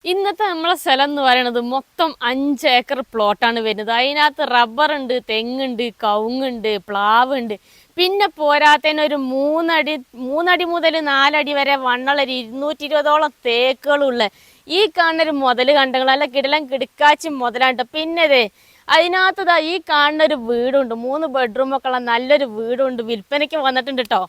ഇന്നത്തെ നമ്മളെ സ്ഥലം എന്ന് പറയുന്നത് മൊത്തം 5 ഏക്കർ പ്ലോട്ടാണ് വരുന്നത്. അതിനകത്ത് റബ്ബറുണ്ട്, തെങ്ങുണ്ട്, കവുങ്ങുണ്ട്, പ്ലാവുണ്ട്. പിന്നെ പോരാത്തതിന് ഒരു മൂന്നടി മുതൽ 4 അടി വരെ വണ്ണുള്ള 220ഓളം തേക്കുകളുള്ള ഈ കാണുന്നൊരു മുതൽ കണ്ടങ്ങൾ അല്ല കിടലം കിടക്കാച്ചി മുതലാണ്ട്. പിന്നെ അതിനകത്ത് ഈ കാണുന്ന ഒരു വീടുണ്ട്, 3 ബെഡ്റൂമൊക്കെ ഉള്ള നല്ലൊരു വീടുണ്ട്, വിൽപ്പനയ്ക്ക് വന്നിട്ടുണ്ട് കേട്ടോ.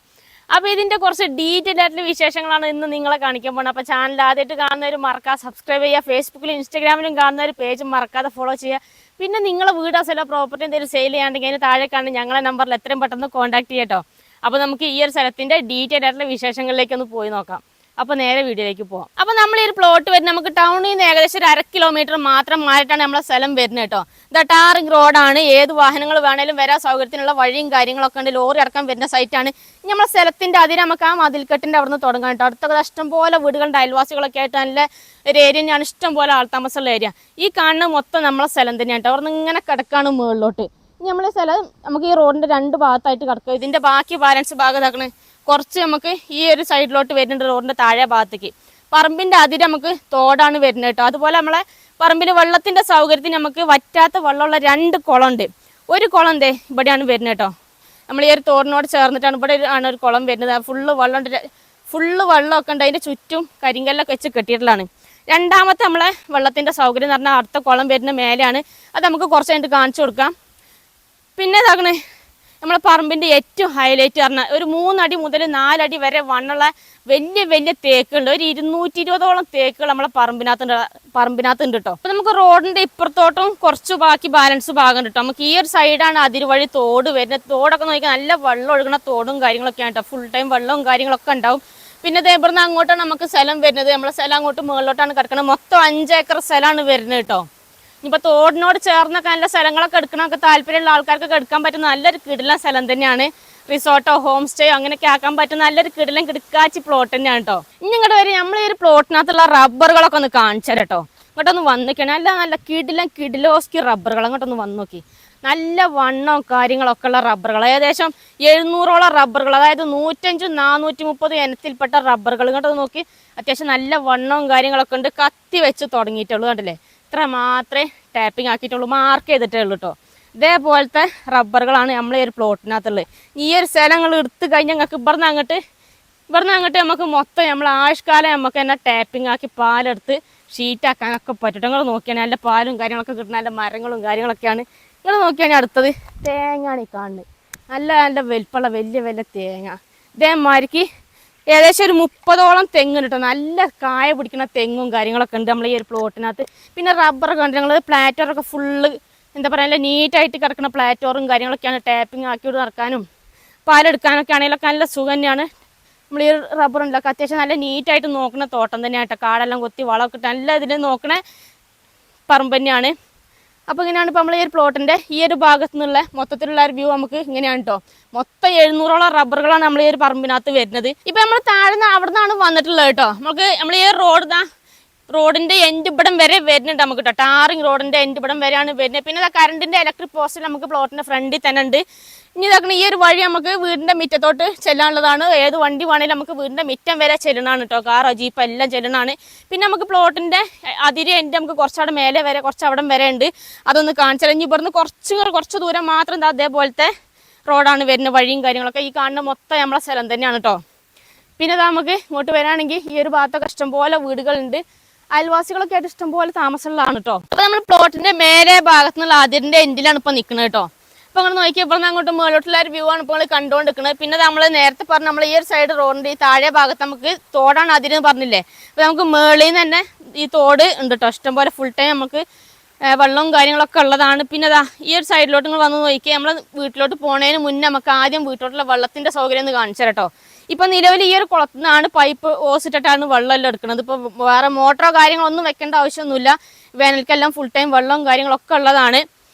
അപ്പൊ ഇതിന്റെ കുറച്ച് ഡീറ്റെയിൽ ആയിട്ടുള്ള വിശേഷങ്ങളാണ് ഇന്ന് നിങ്ങളെ കാണിക്കാൻ പോകുന്നത്. അപ്പൊ ചാനൽ ആദ്യമായിട്ട് കാണുന്നവർ മറക്കാതെ സബ്സ്ക്രൈബ് ചെയ്യുക, ഫേസ്ബുക്കിലും ഇൻസ്റ്റാഗ്രാമിലും കാണുന്നവർ പേജ് മറക്കാതെ ഫോളോ ചെയ്യുക. പിന്നെ നിങ്ങളെ വീട് അസല പ്രോപ്പർട്ടി എന്തെങ്കിലും സെയിൽ ചെയ്യാണ്ടെങ്കിൽ അതിന് താഴെ കാണുന്ന ഞങ്ങളെ നമ്പറിൽ എത്രയും പെട്ടെന്ന് കോൺടാക്ട് ചെയ്യട്ടോ. അപ്പൊ നമുക്ക് ഈ ഒരു സ്ഥലത്തിന്റെ ഡീറ്റെയിൽ ആയിട്ടുള്ള വിശേഷങ്ങളിലേക്ക് ഒന്ന് പോയി നോക്കാം. അപ്പൊ നേരെ വീഡിയോയിലേക്ക് പോകാം. അപ്പൊ നമ്മൾ ഈ ഒരു പ്ലോട്ട് വരുന്നത് നമുക്ക് ടൗണിൽ നിന്ന് ഏകദേശം ഒരു 1/2 കിലോമീറ്റർ മാത്രം മാറിയിട്ടാണ് നമ്മളെ സ്ഥലം വരുന്നത് കേട്ടോ. ഇത് ടാറിംഗ് റോഡാണ്, ഏത് വാഹനങ്ങൾ വേണേലും വരാൻ സൗകര്യത്തിനുള്ള വഴിയും കാര്യങ്ങളൊക്കെ ഉണ്ട്. ലോറി അടക്കം വരുന്ന സൈറ്റാണ്. നമ്മളെ സ്ഥലത്തിന്റെ അതിന് നമുക്ക് ആ മതിൽക്കെട്ടിന്റെ അവിടെ നിന്ന് തുടങ്ങാൻ കേട്ടോ. അടുത്ത ഇഷ്ടം പോലെ വീടുകളുടെ അയൽവാസികളൊക്കെ ആയിട്ട് നല്ല ഒരു ഏരിയ തന്നെയാണ്, ഇഷ്ടം പോലെ ആൾത്താമസമുള്ള ഏരിയ. ഈ കാണുന്ന മൊത്തം നമ്മളെ സ്ഥലം തന്നെയാണ് കേട്ടോ. അവിടെ നിന്ന് ഇങ്ങനെ കിടക്കാണ് മുകളിലോട്ട്. നമ്മളെ സ്ഥലം നമുക്ക് ഈ റോഡിന്റെ 2 ഭാഗത്തായിട്ട് കിടക്കുക. ഇതിന്റെ ബാക്കി ബാലൻസ് ഭാഗം ഇതാക്കണേ കുറച്ച് നമുക്ക് ഈ ഒരു സൈഡിലോട്ട് വരുന്നുണ്ട്, റോഡിന്റെ താഴെ ഭാഗത്തേക്ക്. പറമ്പിന്റെ അതിര് നമുക്ക് തോടാണ് വരുന്നത് കേട്ടോ. അതുപോലെ നമ്മളെ പറമ്പിൽ വെള്ളത്തിന്റെ സൗകര്യത്തിന് നമുക്ക് വറ്റാത്ത വെള്ളമുള്ള 2 കുളം ഉണ്ട്. ഒരു കുളം ഇവിടെയാണ് വരുന്നത് കേട്ടോ. നമ്മൾ ഈ ഒരു തോടിനോട് ചേർന്നിട്ടാണ് ഇവിടെ ആണ് ഒരു കുളം വരുന്നത്. ഫുള്ള് വെള്ളമൊക്കെ ഉണ്ട്, അതിന്റെ ചുറ്റും കരിങ്കല്ലൊക്കെ വെച്ച് കെട്ടിയിട്ടുള്ളതാണ്. രണ്ടാമത്തെ നമ്മളെ വെള്ളത്തിന്റെ സൗകര്യം എന്ന് പറഞ്ഞാൽ അടുത്ത കുളം വരുന്ന മേലെയാണ്. അത് നമുക്ക് കുറച്ച് കഴിഞ്ഞിട്ട് കാണിച്ചു കൊടുക്കാം. പിന്നെ ഇതാക്കണേ നമ്മളെ പറമ്പിന്റെ ഏറ്റവും ഹൈലൈറ്റ് പറഞ്ഞാൽ ഒരു 3 അടി മുതൽ 4 അടി വരെ വണ്ണുള്ള വലിയ വലിയ തേക്കുണ്ട്. ഒരു 220ഓളം തേക്കുകൾ നമ്മളെ പറമ്പിനകത്തുണ്ട് കേട്ടോ. അപ്പൊ നമുക്ക് റോഡിന്റെ ഇപ്പുറത്തോട്ടും കുറച്ച് ബാക്കി ബാലൻസ് ഭാഗം കിട്ടും. നമുക്ക് ഈ ഒരു സൈഡാണ് അതിര് വഴി തോട് വരുന്നത്. തോടൊക്കെ നോക്കിയാൽ നല്ല വെള്ളം ഒഴുകുന്ന തോടും കാര്യങ്ങളൊക്കെയാണ് കേട്ടോ. ഫുൾ ടൈം വെള്ളവും കാര്യങ്ങളൊക്കെ ഉണ്ടാവും. പിന്നെ ഇവിടുന്ന് അങ്ങോട്ടാണ് നമുക്ക് സ്ഥലം വരുന്നത്. നമ്മളെ സ്ഥലം അങ്ങോട്ട് മുകളിലോട്ടാണ് കിടക്കുന്നത്. മൊത്തം 5 ഏക്കർ സ്ഥലമാണ് വരുന്നത് കേട്ടോ. ഇനിയിപ്പോൾ തോടിനോട് ചേർന്നൊക്കെ നല്ല സ്ഥലങ്ങളൊക്കെ എടുക്കണമൊക്കെ താല്പര്യമുള്ള ആൾക്കാർക്കൊക്കെ എടുക്കാൻ പറ്റുന്ന നല്ലൊരു കിടിലൻ സ്ഥലം തന്നെയാണ്. റിസോർട്ടോ ഹോം സ്റ്റേയോ അങ്ങനെയൊക്കെ ആക്കാൻ പറ്റുന്ന നല്ലൊരു കിടിലൻ കിടക്കാച്ചി പ്ലോട്ട് തന്നെയാണ് കേട്ടോ. ഇനി ഇങ്ങോട്ട് വരെ നമ്മൾ ഈ ഒരു പ്ലോട്ടിനകത്തുള്ള റബ്ബറുകളൊക്കെ ഒന്ന് കാണിച്ചു കേട്ടോ. ഇങ്ങോട്ടൊന്ന് വന്നോക്കിയാണ് നല്ല കിടിലോസ്കി റബ്ബറുകൾ. അങ്ങോട്ടൊന്ന് വന്നു നോക്കി. നല്ല വണ്ണവും കാര്യങ്ങളൊക്കെ ഉള്ള റബ്ബറുകൾ, ഏകദേശം 700ഓളം റബ്ബറുകൾ, അതായത് 105, 430 ഇനത്തിൽപ്പെട്ട റബ്ബറുകൾ. ഇങ്ങോട്ടൊന്ന് നോക്കി, അത്യാവശ്യം നല്ല വണ്ണവും കാര്യങ്ങളൊക്കെ ഉണ്ട്. കത്തി വെച്ച് തുടങ്ങിയിട്ടുള്ളൂ കണ്ടില്ലേ. ഇത്ര മാത്രമേ ടാപ്പിംഗ് ആക്കിയിട്ടുള്ളൂ, മാർക്ക് ചെയ്തിട്ടേ ഉള്ളൂ കേട്ടോ. ഇതേപോലത്തെ റബ്ബറുകളാണ് നമ്മളെ ഒരു പ്ലോട്ടിനകത്തുള്ളത്. ഈ ഒരു സ്ഥലങ്ങൾ എടുത്തു കഴിഞ്ഞാൽ ഞങ്ങൾക്ക് ഇവിടുന്ന് അങ്ങോട്ട് നമുക്ക് മൊത്തം നമ്മൾ ആയുഷ്കാലം നമുക്ക് തന്നെ ടാപ്പിംഗ് ആക്കി പാലെടുത്ത് ഷീറ്റാക്കാനൊക്കെ പറ്റും. നിങ്ങൾ നോക്കിയാൽ നല്ല പാലും കാര്യങ്ങളൊക്കെ കിട്ടുന്ന നല്ല മരങ്ങളും കാര്യങ്ങളൊക്കെയാണ്. നിങ്ങൾ നോക്കിയാൽ അടുത്തത് തേങ്ങയാണ് ഈ കാണുന്നത്. നല്ല നല്ല വലിപ്പമുള്ള വലിയ തേങ്ങ. ഇതേമാതിരിക്ക് ഏകദേശം ഒരു 30ഓളം തെങ്ങ് കേട്ടോ. നല്ല കായ പിടിക്കുന്ന തെങ്ങും കാര്യങ്ങളൊക്കെ ഉണ്ട് നമ്മൾ ഈ ഒരു പ്ലോട്ടിനകത്ത്. പിന്നെ റബ്ബറൊക്കെ ഉണ്ട്. ഞങ്ങൾ പ്ലാറ്റോറൊക്കെ ഫുള്ള് എന്താ പറയുക നീറ്റായിട്ട് കിടക്കുന്ന പ്ലാറ്റോറും കാര്യങ്ങളൊക്കെയാണ്. ടാപ്പിംഗ് ആക്കിയിട്ട് നടക്കാനും പാലെടുക്കാനൊക്കെ ആണെങ്കിലൊക്കെ നല്ല സുഖം തന്നെയാണ്. നമ്മൾ ഈ റബ്ബറുണ്ടൊക്കെ അത്യാവശ്യം നല്ല നീറ്റായിട്ട് നോക്കുന്ന തോട്ടം തന്നെയാണ് കേട്ടോ. കാടെല്ലാം കൊത്തി വളമൊക്കെ ഇട്ട് നല്ല ഇതിൽ നോക്കണ പറമ്പ് തന്നെയാണ്. അപ്പോൾ ഇങ്ങനെയാണ് ഇപ്പോൾ നമ്മൾ ഈ ഒരു പ്ലോട്ടിൻ്റെ ഈ ഒരു ഭാഗത്തു നിന്നുള്ള മൊത്തത്തിലുള്ള ഒരു വ്യൂ നമുക്ക് ഇങ്ങനെയാണ് കേട്ടോ. മൊത്തം 700ഓളം റബ്ബറുകളാണ് നമ്മൾ ഈ ഒരു പറമ്പിനകത്ത് വരുന്നത്. ഇപ്പം നമ്മൾ താഴ്ന്ന അവിടെ നിന്നാണ് വന്നിട്ടുള്ളത് കേട്ടോ. നമ്മൾ ഈ റോഡിൻ്റെ എൻഡ് ഇവിടം വരെ വരുന്നുണ്ട് നമുക്ക് കേട്ടോ. ടാറിങ് റോഡിൻ്റെ എൻഡ് ഇവിടം വരെയാണ് വരുന്നത്. പിന്നെ കറണ്ടിൻ്റെ ഇലക്ട്രിക് പോസ്റ്റ് നമുക്ക് പ്ലോട്ടിൻ്റെ ഫ്രണ്ടിൽ തന്നെ ഉണ്ട്. ഇനി ഇതാക്കണം ഈ ഒരു വഴി നമുക്ക് വീടിൻ്റെ മുറ്റത്തോട്ട് ചെല്ലാനുള്ളതാണ്. ഏത് വണ്ടി വേണമെങ്കിലും നമുക്ക് വീടിൻ്റെ മുറ്റം വരെ ചെല്ലണമാണ് കേട്ടോ. കാറോ ജീപ്പോ എല്ലാം ചെല്ലണമാണ്. പിന്നെ നമുക്ക് പ്ലോട്ടിൻ്റെ അതിര് എൻ്റെ നമുക്ക് കുറച്ചവിടെ മേലെ വരെ കുറച്ച് അവിടം വരെ ഉണ്ട്. അതൊന്ന് കാണിച്ചാൽ ഇനി ഇവിടുന്ന് കുറച്ച് ദൂരം മാത്രം എന്താ അതേപോലത്തെ റോഡാണ് വരുന്ന വഴിയും കാര്യങ്ങളൊക്കെ. ഈ കാണുന്ന മൊത്തം നമ്മളെ സ്ഥലം തന്നെയാണ് കേട്ടോ. പിന്നെ നമുക്ക് ഇങ്ങോട്ട് വരാണെങ്കിൽ ഈ ഒരു ഭാഗത്തൊക്കെ ഇഷ്ടംപോലെ വീടുകളുണ്ട്. അയൽവാസികളൊക്കെ ആയിട്ട് ഇഷ്ടംപോലെ താമസമുള്ളതാണ് കേട്ടോ. അപ്പോൾ നമ്മൾ പ്ലോട്ടിൻ്റെ മേലെ ഭാഗത്തു നിന്നുള്ള അതിരിൻ്റെ എൻഡിലാണ് ഇപ്പോൾ നിൽക്കുന്നത് കേട്ടോ. അപ്പോൾ അങ്ങനെ നോക്കിയാൽ ഇവിടെ നിന്ന് അങ്ങോട്ട് മുകളിലോട്ടുള്ള ഒരു വ്യൂ ആണ് ഇപ്പോൾ നമ്മൾ കണ്ടുകൊണ്ടിരിക്കുന്നത്. പിന്നെ നമ്മൾ നേരത്തെ പറഞ്ഞ നമ്മൾ ഈ ഒരു സൈഡ് റോഡിൻ്റെ ഈ താഴെ ഭാഗത്ത് നമുക്ക് തോടാണ് അതിരെന്ന് പറഞ്ഞില്ലേ. അപ്പോൾ നമുക്ക് മേളിൽ നിന്ന് തന്നെ ഈ തോട് ഉണ്ട് കേട്ടോ. ഇഷ്ടംപോലെ ഫുൾ ടൈം നമുക്ക് വെള്ളവും കാര്യങ്ങളൊക്കെ ഉള്ളതാണ്. പിന്നെ ഈ ഒരു സൈഡിലോട്ട് നിങ്ങൾ വന്ന് നോക്കിയാൽ നമ്മൾ വീട്ടിലോട്ട് പോകുന്നതിന് മുന്നേ നമുക്ക് ആദ്യം വീട്ടിലോട്ടുള്ള വെള്ളത്തിൻ്റെ സൗകര്യം ഒന്ന് കാണിച്ചു കേട്ടോ. ഇപ്പം നിലവിൽ ഈ ഒരു കുളത്തിൽ നിന്നാണ് പൈപ്പ് ഓസിട്ടിട്ടാണ് വെള്ളമെല്ലാം എടുക്കുന്നത്. ഇപ്പോൾ വേറെ മോട്ടറോ കാര്യങ്ങളോ ഒന്നും വെക്കേണ്ട ആവശ്യമൊന്നുമില്ല. വേനൽക്കെല്ലാം ഫുൾ ടൈം വെള്ളവും കാര്യങ്ങളൊക്കെ ഉള്ളതാണ്.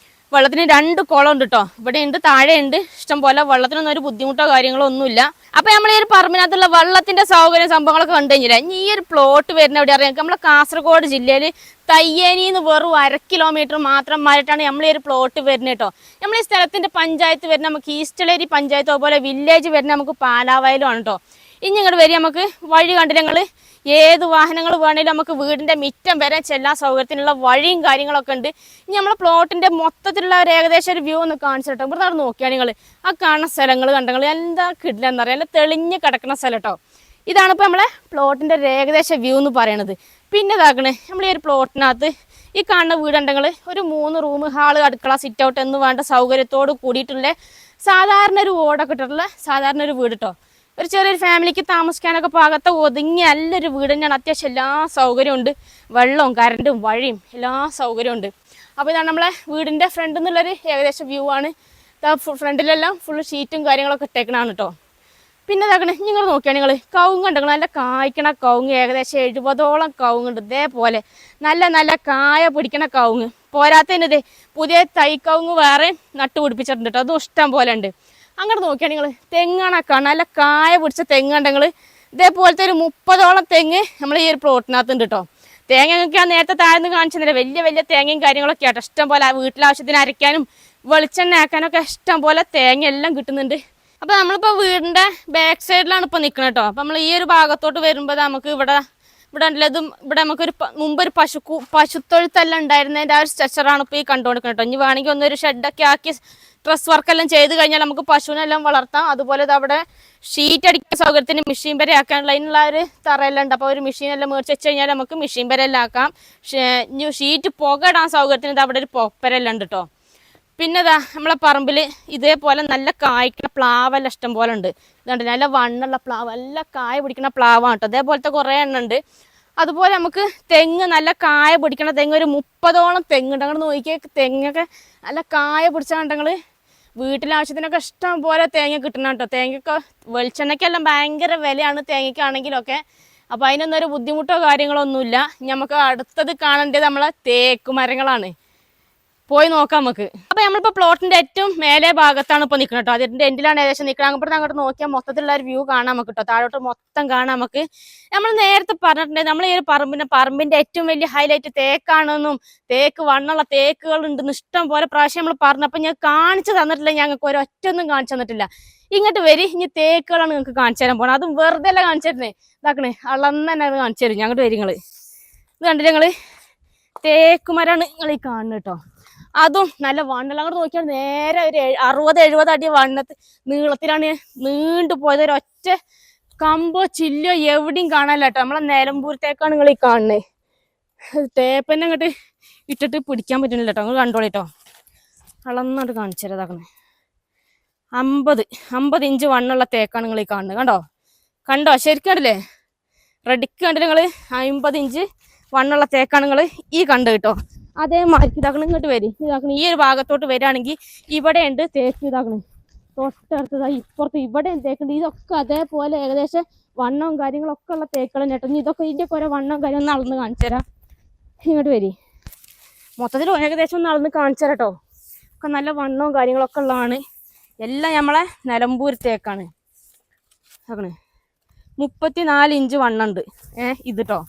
വെള്ളത്തിന് 2 കുളം ഉണ്ട് കേട്ടോ. ഇവിടെ ഉണ്ട്, താഴെ ഉണ്ട്. ഇഷ്ടം പോലെ വെള്ളത്തിനൊന്നും ഒരു ബുദ്ധിമുട്ടോ കാര്യങ്ങളോ ഒന്നുമില്ല. അപ്പൊ നമ്മൾ ഈ ഒരു പറമ്പിനകത്തുള്ള വെള്ളത്തിന്റെ സൗകര്യം സംഭവങ്ങളൊക്കെ കണ്ടു കഴിഞ്ഞില്ല. ഇനി ഈ ഒരു പ്ലോട്ട് വരുന്ന എവിടെ അറിയാം, നമ്മളെ കാസർഗോഡ് ജില്ലയിൽ തയ്യേനിന്ന് വെറും 1/2 കിലോമീറ്റർ മാത്രം മാറിയിട്ടാണ് നമ്മൾ ഈ ഒരു പ്ലോട്ട് വരുന്നത് കേട്ടോ. നമ്മൾ ഈ സ്ഥലത്തിന്റെ പഞ്ചായത്ത് വരുന്ന നമുക്ക് ഈസ്റ്റലേരി പഞ്ചായത്ത്, അതുപോലെ വില്ലേജ് വരുന്ന നമുക്ക് പാലാവയലും ആണ് കേട്ടോ. ഇനി ഇങ്ങോട്ട് വരിക നമുക്ക് വഴി കണ്ടില്ല. ഞങ്ങൾ ഏത് വാഹനങ്ങൾ വേണേലും നമുക്ക് വീടിന്റെ മിറ്റം വരെ ചെല്ലാൻ സൗകര്യത്തിനുള്ള വഴിയും കാര്യങ്ങളൊക്കെ ഉണ്ട്. ഇനി നമ്മളെ പ്ലോട്ടിന്റെ മൊത്തത്തിലുള്ള ഒരു ഏകദേശം ഒരു വ്യൂ ഒന്ന് കാണിച്ചു കേട്ടോ. ഇവിടെ നോക്കിയാൽ നിങ്ങൾ ആ കാണുന്ന സ്ഥലങ്ങൾ കണ്ടെങ്കിൽ എന്താ കിടിലെന്നറിയാം, നല്ല തെളിഞ്ഞ് കിടക്കുന്ന സ്ഥലം കേട്ടോ. ഇതാണ് ഇപ്പോൾ നമ്മളെ പ്ലോട്ടിന്റെ ഒരു ഏകദേശ വ്യൂ എന്ന് പറയണത്. പിന്നെ ഇതാക്കണേ നമ്മൾ ഈ ഒരു പ്ലോട്ടിനകത്ത് ഈ കാണുന്ന വീടുണ്ടെങ്കിൽ ഒരു 3 റൂം, ഹാള്, അടുക്കള, സിറ്റ് ഔട്ട് എന്ന് വേണ്ട സൗകര്യത്തോട് കൂടിയിട്ടുള്ള സാധാരണ ഒരു ഓടൊക്കെ ഇട്ടിട്ടുള്ള സാധാരണ ഒരു വീട് കേട്ടോ. ഒരു ചെറിയൊരു ഫാമിലിക്ക് താമസിക്കാനൊക്കെ പാകത്തെ ഒതുങ്ങി നല്ലൊരു വീട് തന്നെയാണ്. അത്യാവശ്യം എല്ലാ സൗകര്യവും ഉണ്ട്, വെള്ളവും കറണ്ടും വഴിയും എല്ലാ സൗകര്യവും ഉണ്ട്. അപ്പോൾ ഇതാണ് നമ്മളെ വീടിൻ്റെ ഫ്രണ്ടിൽ നിന്നുള്ളൊരു ഏകദേശം വ്യൂ ആണ്. ഫ്രണ്ടിലെല്ലാം ഫുള്ള് ഷീറ്റും കാര്യങ്ങളൊക്കെ ഇട്ടേക്കണാണ് കേട്ടോ. പിന്നെ ഇതാക്കണേ നിങ്ങൾ നോക്കിയാൽ നിങ്ങൾ കവുങ്ങ് ഉണ്ടെങ്കിൽ നല്ല കായ്ക്കണ കവുങ്ങ് ഏകദേശം 70ഓളം കവുങ്ങുണ്ട്. ഇതേപോലെ നല്ല നല്ല കായ പിടിക്കണ കവുങ്ങ്. പോരാത്തതിനത് പുതിയ തൈ കവുങ്ങ് വേറെ നട്ടു പിടിപ്പിച്ചിട്ടുണ്ട് കേട്ടോ. അതും ഇഷ്ടം പോലെ ഉണ്ട്. അങ്ങോട്ട് നോക്കിയാൽ നിങ്ങൾ തെങ്ങാണൊക്കെ നല്ല കായ പിടിച്ച തെങ്ങുണ്ടെങ്കിൽ ഇതേപോലത്തെ ഒരു 30ഓളം തെങ്ങ് നമ്മൾ ഈ ഒരു പ്ലോട്ടിനകത്തുണ്ട് കേട്ടോ. തേങ്ങയൊക്കെ നേരത്തെ താഴ്ന്ന് കാണിച്ചിരുന്നില്ല, വലിയ വലിയ തേങ്ങയും കാര്യങ്ങളൊക്കെ ആട്ടോ. ഇഷ്ടം പോലെ വീട്ടിലാവശ്യത്തിന് അരയ്ക്കാനും വെളിച്ചെണ്ണ ആക്കാനൊക്കെ ഇഷ്ടം പോലെ തേങ്ങ എല്ലാം കിട്ടുന്നുണ്ട്. അപ്പോൾ നമ്മളിപ്പോൾ വീടിൻ്റെ ബാക്ക് സൈഡിലാണ് ഇപ്പോൾ നിൽക്കുന്നത് കേട്ടോ. അപ്പോൾ നമ്മൾ ഈ ഒരു ഭാഗത്തോട്ട് വരുമ്പോൾ നമുക്ക് ഇവിടെ ഉള്ളതും ഇവിടെ നമുക്കൊരു മുമ്പൊരു പശുത്തൊഴുത്തെല്ലാം ഉണ്ടായിരുന്നതിൻ്റെ ആ ഒരു സ്ട്രക്ചറാണ് ഇപ്പോൾ ഈ കണ്ടുകൊണ്ടിരിക്കുന്നത് കേട്ടോ. ഇനി വേണമെങ്കിൽ ഒന്നൊരു ഷെഡൊക്കെ ആക്കി ഡ്രസ് വർക്കെല്ലാം ചെയ്ത് കഴിഞ്ഞാൽ നമുക്ക് പശുവിനെല്ലാം വളർത്താം. അതുപോലെ ഇത് അവിടെ ഷീറ്റ് അടിക്കുന്ന സൗകര്യത്തിന് മെഷീൻ വരെ ആക്കാനുള്ള അതിനുള്ള ഒരു തറയെല്ലാം ഉണ്ട്. അപ്പോൾ ഒരു മെഷീനെല്ലാം മേടിച്ച് വെച്ച് കഴിഞ്ഞാൽ നമുക്ക് മെഷീൻ വരെല്ലാം ആക്കാം. ഷീറ്റ് പുക ഇടാൻ സൗകര്യത്തിന് ഇത് അവിടെ ഒരു പൊപ്പരെല്ലാം ഉണ്ട് കേട്ടോ. പിന്നെ ഇതാ നമ്മളെ പറമ്പിൽ ഇതേപോലെ നല്ല കായ്ക്കുന്ന പ്ലാവെല്ലാം ഇഷ്ടം പോലെ ഉണ്ട്. ഇതുണ്ട് നല്ല വണ്ണുള്ള പ്ലാവ്, നല്ല കായ പിടിക്കുന്ന പ്ലാവാണ് കേട്ടോ. അതേപോലത്തെ കുറേ എണ്ണം ഉണ്ട്. അതുപോലെ നമുക്ക് തെങ്ങ്, നല്ല കായ പിടിക്കണ തെങ്ങ് ഒരു 30ഓളം തെങ്ങുണ്ട്. അങ്ങോട്ട് നോക്കിയാൽ തെങ്ങൊക്കെ നല്ല കായ പിടിച്ചാണ്ടെങ്കിൽ വീട്ടിലാവശ്യത്തിനൊക്കെ ഇഷ്ടം പോലെ തേങ്ങ കിട്ടണം കേട്ടോ. തേങ്ങയൊക്കെ വെളിച്ചെണ്ണയ്ക്കെല്ലാം ഭയങ്കര വിലയാണ് തേങ്ങയ്ക്കാണെങ്കിലൊക്കെ. അപ്പോൾ അതിനൊന്നും ഒരു ബുദ്ധിമുട്ടോ കാര്യങ്ങളോ ഒന്നുമില്ല. നമുക്ക് അടുത്തത് കാണേണ്ടത് നമ്മളെ തേക്ക് മരങ്ങളാണ്. പോയി നോക്കാം നമുക്ക്. അപ്പോൾ നമ്മളിപ്പോൾ പ്ലോട്ടിന്റെ ഏറ്റവും മേലെ ഭാഗത്താണ് ഇപ്പോൾ നിൽക്കുന്നത് കേട്ടോ. അതിന്റെ എൻഡിലാണ് ഏകദേശം നിൽക്കുന്നത്. അങ്ങോട്ട് നോക്കിയാൽ മൊത്തത്തിലുള്ള ഒരു വ്യൂ കാണാൻ നമുക്ക് കേട്ടോ. താഴോട്ട് മൊത്തം കാണാൻ നമുക്ക്. നമ്മൾ നേരത്തെ പറഞ്ഞിട്ടുണ്ടെങ്കിൽ നമ്മൾ ഈ ഒരു പറമ്പിന്റെ ഏറ്റവും വലിയ ഹൈലൈറ്റ് തേക്കാണെന്നും തേക്ക് വണ്ണുള്ള തേക്കുകൾ ഉണ്ടെന്ന് ഇഷ്ടം പോലെ പ്രാവശ്യം നമ്മൾ പറഞ്ഞപ്പോൾ ഞാൻ കാണിച്ചു തന്നിട്ടില്ല. ഞങ്ങൾക്ക് ഒരൊറ്റൊന്നും കാണിച്ചു തന്നിട്ടില്ല. ഇങ്ങോട്ട് വരി, ഇനി തേക്കുകളാണ് നിങ്ങൾക്ക് കാണിച്ചു തരാൻ പോകണം. അതും വെറുതെ അല്ല കാണിച്ചു തരുന്നേ. ഇതാക്കണേ അളന്ന് തന്നെ അത് കാണിച്ചു തരും. ഞങ്ങോട്ട് വരി നിങ്ങൾ. ഇത് കണ്ടില്ല നിങ്ങൾ, തേക്കുമരാണ് നിങ്ങൾ ഈ കാണുന്നത് കേട്ടോ. അതും നല്ല വണ്ണം. അങ്ങോട്ട് നോക്കിയാൽ നേരെ ഒരു 60-70 അടി നീളത്തിലാണ് നീണ്ടു പോയത്. ഒരൊറ്റ കമ്പോ ചില്ലോ എവിടെയും കാണാനില്ല കേട്ടോ. നമ്മളെ നിലമ്പൂരത്തേക്കാണ് നിങ്ങൾ ഈ കാണുന്നത്. തേപ്പന്നെ അങ്ങോട്ട് ഇട്ടിട്ട് പിടിക്കാൻ പറ്റുന്നില്ല കേട്ടോ. നിങ്ങൾ കണ്ടോളിട്ടോ. അളന്നായിട്ട് കാണിച്ചു തരാതാക്കണേ. 50 ഇഞ്ച് വണ്ണുള്ള തേക്കാണ് നിങ്ങൾ ഈ കാണുന്നത്. കണ്ടോ ശരിക്കും കണ്ടില്ലേ? റെഡിക്ക് കണ്ടില്ല നിങ്ങൾ? 50 ഇഞ്ച് വണ്ണുള്ള തേക്കാണ് നിങ്ങൾ ഈ കണ്ടു കേട്ടോ. അതേമാതിരി ഇതാക്കണം ഇങ്ങോട്ട് വരും. ഇതാക്കണം ഈ ഒരു ഭാഗത്തോട്ട് വരികയാണെങ്കിൽ ഇവിടെ ഉണ്ട് തേക്ക്. ഇതാക്കണം തൊട്ടടുത്തതായി ഇപ്പുറത്ത് ഇവിടെ തേക്കുണ്ട്. ഇതൊക്കെ അതേപോലെ ഏകദേശം വണ്ണവും കാര്യങ്ങളൊക്കെ ഉള്ള തേക്കുകൾ കേട്ടോ. ഇതൊക്കെ ഇതിൻ്റെയൊക്കെ ഓരോ വണ്ണവും കാര്യം ഒന്ന് അളന്ന് കാണിച്ചു തരാം. ഇങ്ങോട്ട് വരി. മൊത്തത്തിൽ ഏകദേശം ഒന്ന് അളന്ന് കാണിച്ചു തരാം കേട്ടോ. ഒക്കെ നല്ല വണ്ണവും കാര്യങ്ങളൊക്കെ ഉള്ളതാണ്. എല്ലാം നമ്മളെ നിലമ്പൂർ തേക്കാണ്. ആക്കണേ 34 ഇഞ്ച് വണ്ണുണ്ട് ഇത് കേട്ടോ.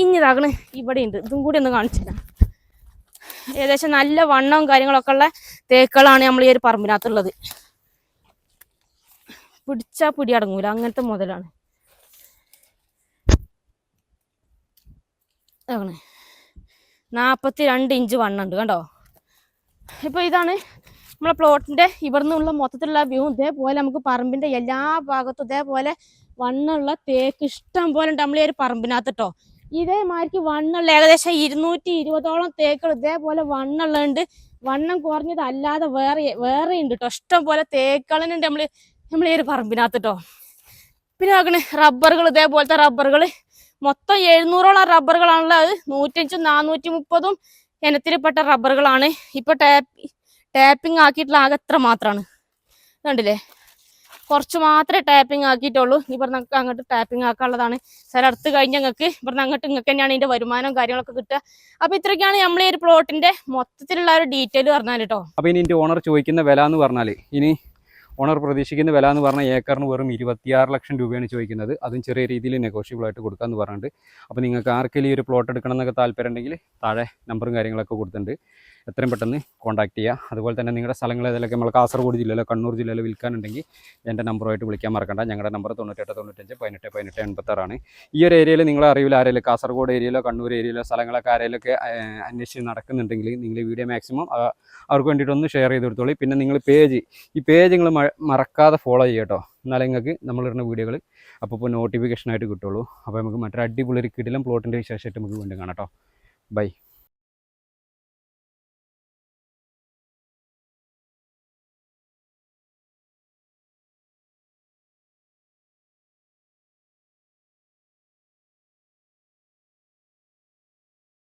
ഇതാക്കണ് ഇവിടെ ഉണ്ട്. ഇതും കൂടി ഒന്ന് കാണിച്ചു തരാം. ഏകദേശം നല്ല വണ്ണവും കാര്യങ്ങളൊക്കെ ഉള്ള തേക്കുകളാണ് നമ്മൾ ഈ ഒരു പറമ്പിനകത്തുള്ളത്. പിടിച്ചാൽ പിടി അടങ്ങൂല അങ്ങനത്തെ മുതലാണ്. 42 ഇഞ്ച് വണ്ണുണ്ട് കണ്ടോ. ഇപ്പോൾ ഇതാണ് നമ്മളെ പ്ലോട്ടിൻ്റെ ഇവിടെ നിന്നുള്ള മൊത്തത്തിലുള്ള വ്യൂ. ഇതേപോലെ നമുക്ക് പറമ്പിൻ്റെ എല്ലാ ഭാഗത്തും ഇതേപോലെ വണ്ണുള്ള തേക്ക് ഇഷ്ടം പോലെ ഉണ്ട് നമ്മൾ ഈ ഒരു പറമ്പിനകത്ത് കേട്ടോ. ഇതേമാതിരിക്ക് വണ്ണുള്ള ഏകദേശം 220ഓളം തേക്കുകൾ ഇതേപോലെ വണ്ണുള്ളുണ്ട്. വണ്ണം കുറഞ്ഞത് അല്ലാതെ വേറെ ഉണ്ട് കേട്ടോ. ഇഷ്ടം പോലെ തേക്കുകളുണ്ട് നമ്മൾ ഈ ഒരു പറമ്പിനകത്ത് കേട്ടോ. പിന്നെ നോക്കണേ റബ്ബറുകൾ, ഇതേപോലത്തെ റബ്ബറുകൾ മൊത്തം 700ഓളം റബ്ബറുകളാണുള്ളത്. 105ഉം 430ഉം ഇനത്തിൽപ്പെട്ട റബ്ബറുകളാണ്. ഇപ്പോൾ ടാപ്പിംഗ് ആക്കിയിട്ടുള്ള ആകെ എത്ര മാത്രമാണ് കണ്ടില്ലേ? കുറച്ച് മാത്രമേ ടാപ്പിംഗ് ആക്കിയിട്ടുള്ളൂ. ഇവിടെ നമുക്ക് അങ്ങോട്ട് ടാപ്പിംഗ് ആക്കാനുള്ളതാണ്. സ്ഥലം അടുത്ത് കഴിഞ്ഞ് ഞങ്ങൾക്ക് ഇവിടുന്ന് അങ്ങോട്ട് നിങ്ങൾക്ക് തന്നെയാണ് ഇതിൻ്റെ വരുമാനവും കാര്യങ്ങളൊക്കെ കിട്ടുക. അപ്പോൾ ഇത്രയൊക്കെയാണ് നമ്മൾ ഈ ഒരു പ്ലോട്ടിൻ്റെ മൊത്തത്തിലുള്ള ഒരു ഡീറ്റെയിൽ പറഞ്ഞാൽ കേട്ടോ. അപ്പോൾ ഇനി ഓണർ ചോദിക്കുന്ന വില എന്ന് പറഞ്ഞാൽ, ഇനി ഓണർ പ്രതീക്ഷിക്കുന്ന വില എന്ന് പറഞ്ഞാൽ ഏക്കറിന് വെറും 26 ലക്ഷം രൂപയാണ് ചോദിക്കുന്നത്. അതും ചെറിയ രീതിയിൽ നെഗോഷ്യബിൾ ആയിട്ട് കൊടുക്കാമെന്ന് പറഞ്ഞിട്ട്. അപ്പോൾ നിങ്ങൾക്ക് ആർക്കെങ്കിലും ഈ ഒരു പ്ലോട്ട് എടുക്കണം എന്നൊക്കെ താല്പര്യം ഉണ്ടെങ്കിൽ താഴെ നമ്പറും കാര്യങ്ങളൊക്കെ കൊടുത്തിട്ടുണ്ട്. എത്രയും പെട്ടെന്ന് കോൺടാക്ട് ചെയ്യുക. അതുപോലെ തന്നെ നിങ്ങളുടെ സ്ഥലങ്ങൾ ഏതെങ്കിലുമൊക്കെ നമ്മൾ കാസർഗോഡ് ജില്ലയിലോ കണ്ണൂർ ജില്ലയിലോ വിൽക്കാനുണ്ടെങ്കിൽ എൻ്റെ നമ്പറുമായിട്ട് വിളിക്കാൻ മറക്കണ്ട. ഞങ്ങളുടെ നമ്പർ 9895181886 ഈ ഒരു ഏരിയയിൽ നിങ്ങളെ അറിവിൽ ആരെങ്കിലും കാസർഗോഡ് ഏരിയയിലോ കണ്ണൂർ ഏരിയയിലോ സ്ഥലങ്ങളൊക്കെ ആരെങ്കിലുമൊക്കെ അന്വേഷിച്ച് നടക്കുന്നുണ്ടെങ്കിൽ നിങ്ങൾ ഈ വീഡിയോ മാക്സിമം അവർക്ക് വേണ്ടിയിട്ടൊന്ന് ഷെയർ ചെയ്ത് കൊടുത്തോളൂ. പിന്നെ നിങ്ങൾ ഈ പേജ് നിങ്ങൾ മറക്കാതെ ഫോളോ ചെയ്യുക കേട്ടോ. എന്നാലേ നിങ്ങൾക്ക് നമ്മളിടുന്ന വീഡിയോകൾ അപ്പോൾ നോട്ടിഫിക്കേഷനായിട്ട് കിട്ടുള്ളൂ. അപ്പോൾ നമുക്ക് മറ്റൊരു അടിപൊളി ഒരു കിടിലം പ്ലോട്ടിൻ്റെ വിശേഷമായിട്ട് നമുക്ക് വീണ്ടും കാണാം കേട്ടോ. ബൈ.